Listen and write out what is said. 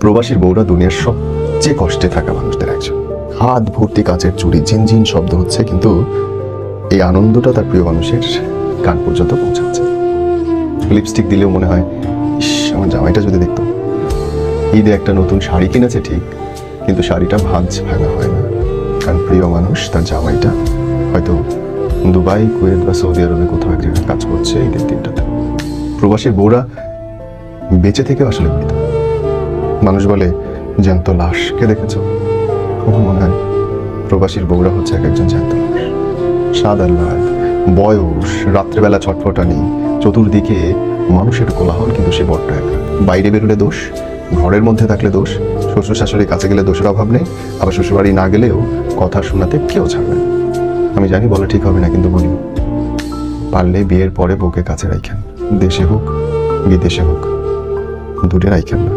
প্রবাসীর বউরা দুনিয়ার সবচেয়ে কষ্টে থাকা মানুষদের একজন। হাত ভর্তি কাচের চুড়ি, ঝিনঝিন শব্দ হচ্ছে, কিন্তু এই আনন্দটা তার প্রিয় মানুষের কান পর্যন্ত পৌঁছাচ্ছে। লিপস্টিক দিলেও মনে হয়, ইস, আমার জামাইটা যদি দেখতো। ঈদে একটা নতুন শাড়ি কিনেছে ঠিক, কিন্তু শাড়িটা ভাঙা হয় না, কারণ প্রিয় মানুষ তার জামাইটা হয়তো দুবাই, কুয়েত বা সৌদি আরবে কোথাও এক জায়গায় কাজ করছে ঈদের দিনটাতে। প্রবাসীর বউরা বেঁচে থেকে আসলে মৃত। মানুষ বলে জ্যান্ত লাশকে দেখেছ, আমার মনে হয় প্রবাসীর বউরা হচ্ছে এক একজন জ্যান্ত লাশ। স্বাদ আহ্লাদ, বয়স, রাত্রেবেলা ছটফটানি, চতুর্দিকে মানুষের কোলাহল, কিন্তু সে বড্ড একা। বাইরে বেরোলে দোষ, ঘরের মধ্যে থাকলে দোষ, শ্বশুর শাশুড়ির কাছে গেলে দোষের অভাব নেই, আবার শ্বশুরবাড়ি না গেলেও কথা শোনাতে কেউ ছাড়বে না। আমি জানি বলে ঠিক হবে না, কিন্তু বলি, পারলে বিয়ের পরে বউকে কাছে রাখেন, দেশে হোক বিদেশে হোক, দূরে রাখেন না।